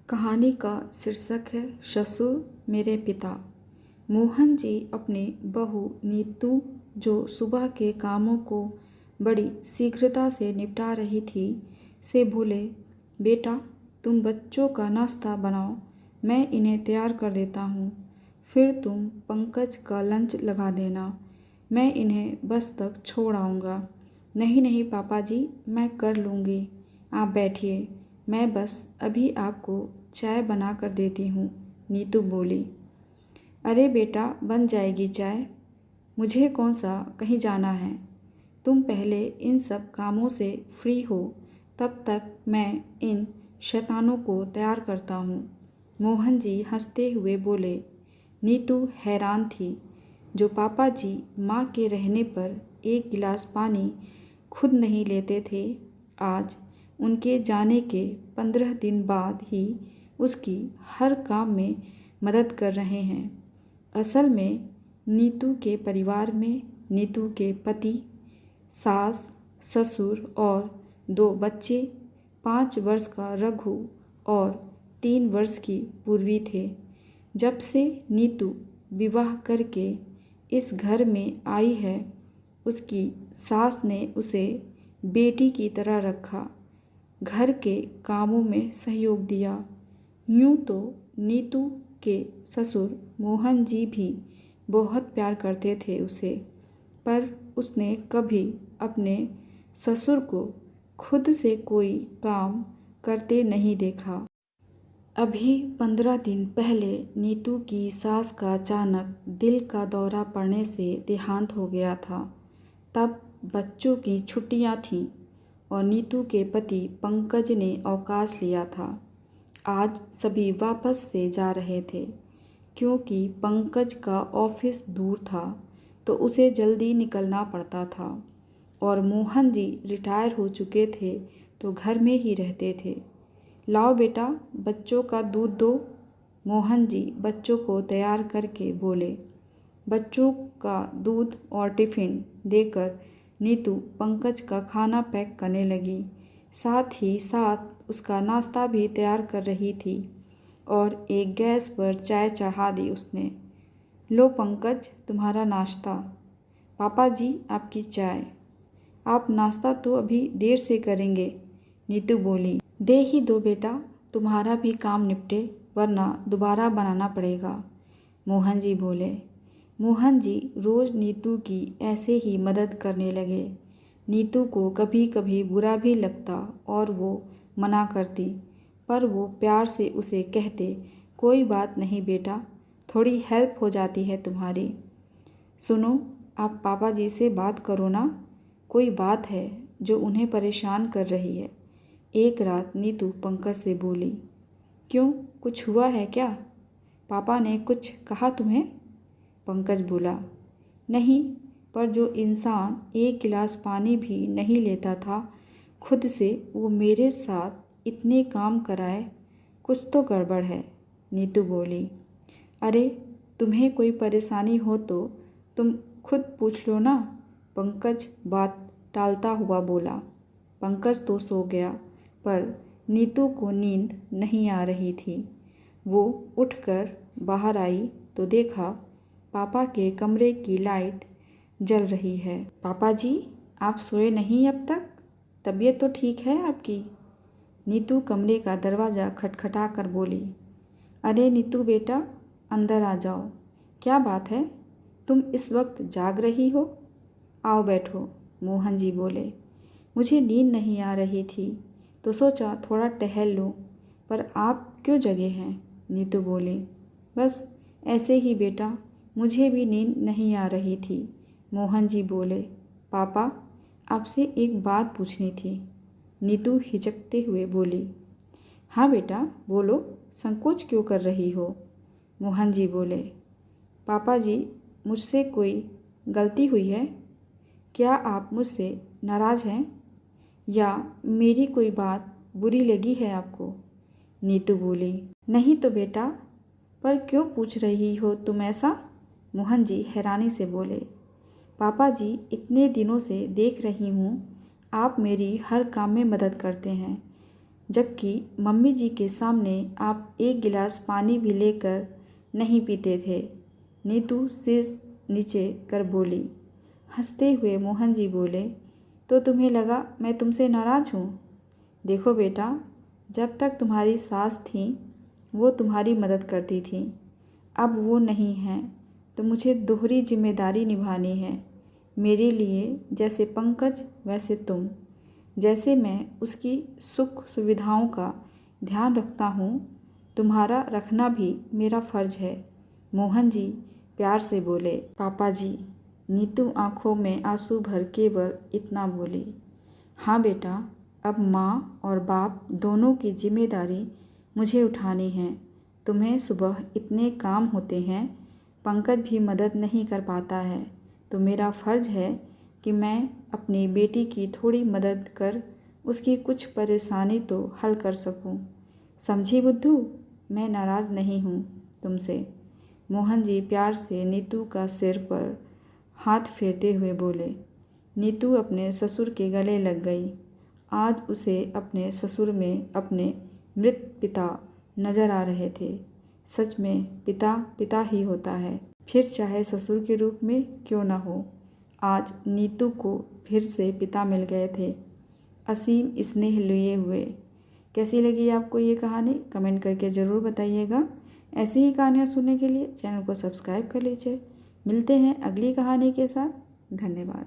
कहानी का शीर्षक है ससुर मेरे पिता। मोहन जी अपनी बहू नीतू, जो सुबह के कामों को बड़ी शीघ्रता से निपटा रही थी, से बोले, बेटा तुम बच्चों का नाश्ता बनाओ, मैं इन्हें तैयार कर देता हूँ। फिर तुम पंकज का लंच लगा देना, मैं इन्हें बस तक छोड़ आऊँगा। नहीं नहीं पापा जी, मैं कर लूँगी, आप बैठिए, मैं बस अभी आपको चाय बना कर देती हूँ, नीतू बोली। अरे बेटा, बन जाएगी चाय, मुझे कौन सा कहीं जाना है। तुम पहले इन सब कामों से फ्री हो, तब तक मैं इन शैतानों को तैयार करता हूँ। मोहन जी हंसते हुए बोले। नीतू हैरान थी। जो पापा जी माँ के रहने पर एक गिलास पानी खुद नहीं लेते थे, आज उनके जाने के 15 दिन बाद ही उसकी हर काम में मदद कर रहे हैं। असल में नीतू के परिवार में नीतू के पति, सास, ससुर और 2 बच्चे, 5 वर्ष का रघु और 3 वर्ष की पूर्वी थे। जब से नीतू विवाह करके इस घर में आई है, उसकी सास ने उसे बेटी की तरह रखा, घर के कामों में सहयोग दिया। यूँ तो नीतू के ससुर मोहन जी भी बहुत प्यार करते थे उसे, पर उसने कभी अपने ससुर को खुद से कोई काम करते नहीं देखा। अभी 15 दिन पहले नीतू की सास का अचानक दिल का दौरा पड़ने से देहांत हो गया था। तब बच्चों की छुट्टियां थीं और नीतू के पति पंकज ने अवकाश लिया था। आज सभी वापस से जा रहे थे। क्योंकि पंकज का ऑफिस दूर था तो उसे जल्दी निकलना पड़ता था और मोहन जी रिटायर हो चुके थे तो घर में ही रहते थे। लाओ बेटा, बच्चों का दूध दो, मोहन जी बच्चों को तैयार करके बोले। बच्चों का दूध और टिफ़िन देकर नीतू पंकज का खाना पैक करने लगी। साथ ही साथ उसका नाश्ता भी तैयार कर रही थी और एक गैस पर चाय चढ़ा दी उसने। लो पंकज, तुम्हारा नाश्ता। पापा जी, आपकी चाय। आप नाश्ता तो अभी देर से करेंगे, नीतू बोली। दे ही दो बेटा, तुम्हारा भी काम निपटे, वरना दोबारा बनाना पड़ेगा, मोहन जी बोले। मोहन जी रोज़ नीतू की ऐसे ही मदद करने लगे। नीतू को कभी कभी बुरा भी लगता और वो मना करती, पर वो प्यार से उसे कहते, कोई बात नहीं बेटा, थोड़ी हेल्प हो जाती है तुम्हारी। सुनो, आप पापा जी से बात करो ना, कोई बात है जो उन्हें परेशान कर रही है, एक रात नीतू पंकज से बोली। क्यों, कुछ हुआ है क्या? पापा ने कुछ कहा तुम्हें? पंकज बोला। नहीं, पर जो इंसान एक गिलास पानी भी नहीं लेता था खुद से, वो मेरे साथ इतने काम कराए, कुछ तो गड़बड़ है, नीतू बोली। अरे, तुम्हें कोई परेशानी हो तो तुम खुद पूछ लो ना, पंकज बात टालता हुआ बोला। पंकज तो सो गया, पर नीतू को नींद नहीं आ रही थी। वो उठकर बाहर आई तो देखा पापा के कमरे की लाइट जल रही है। पापा जी, आप सोए नहीं अब तक? तबीयत तो ठीक है आपकी? नीतू कमरे का दरवाज़ा खटखटा कर बोली। अरे नीतू बेटा, अंदर आ जाओ। क्या बात है, तुम इस वक्त जाग रही हो? आओ बैठो, मोहन जी बोले। मुझे नींद नहीं आ रही थी तो सोचा थोड़ा टहल लूँ, पर आप क्यों जगे हैं? नीतू बोली। बस ऐसे ही बेटा, मुझे भी नींद नहीं आ रही थी, मोहन जी बोले। पापा, आपसे एक बात पूछनी थी, नीतू हिचकते हुए बोली। हाँ बेटा बोलो, संकोच क्यों कर रही हो? मोहन जी बोले। पापा जी, मुझसे कोई गलती हुई है? क्या आप मुझसे नाराज़ हैं या मेरी कोई बात बुरी लगी है आपको? नीतू बोली। नहीं तो बेटा, पर क्यों पूछ रही हो तुम ऐसा? मोहन जी हैरानी से बोले। पापा जी, इतने दिनों से देख रही हूँ आप मेरी हर काम में मदद करते हैं, जबकि मम्मी जी के सामने आप एक गिलास पानी भी लेकर नहीं पीते थे। नीतू सिर नीचे कर बोली। हंसते हुए मोहन जी बोले, तो तुम्हें लगा मैं तुमसे नाराज़ हूँ? देखो बेटा, जब तक तुम्हारी सास थी वो तुम्हारी मदद करती थी, अब वो नहीं हैं तो मुझे दोहरी जिम्मेदारी निभानी है। मेरे लिए जैसे पंकज वैसे तुम। जैसे मैं उसकी सुख सुविधाओं का ध्यान रखता हूँ, तुम्हारा रखना भी मेरा फ़र्ज है। मोहन जी प्यार से बोले। पापा जी। नीतू आंखों में आंसू भर केवल इतना बोली, हाँ बेटा, अब माँ और बाप दोनों की जिम्मेदारी मुझे उठानी है। तुम्हें सुबह इतने काम होते हैं, पंकज भी मदद नहीं कर पाता है, तो मेरा फ़र्ज़ है कि मैं अपनी बेटी की थोड़ी मदद कर उसकी कुछ परेशानी तो हल कर सकूं। समझी बुद्धू? मैं नाराज़ नहीं हूँ तुमसे। मोहन जी प्यार से नीतू का सिर पर हाथ फेरते हुए बोले। नीतू अपने ससुर के गले लग गई। आज उसे अपने ससुर में अपने मृत पिता नजर आ रहे थे। सच में पिता पिता ही होता है, फिर चाहे ससुर के रूप में क्यों न हो। आज नीतू को फिर से पिता मिल गए थे, असीम स्नेह लिए हुए। कैसी लगी आपको ये कहानी? कमेंट करके ज़रूर बताइएगा। ऐसी ही कहानियाँ सुनने के लिए चैनल को सब्सक्राइब कर लीजिए। मिलते हैं अगली कहानी के साथ। धन्यवाद।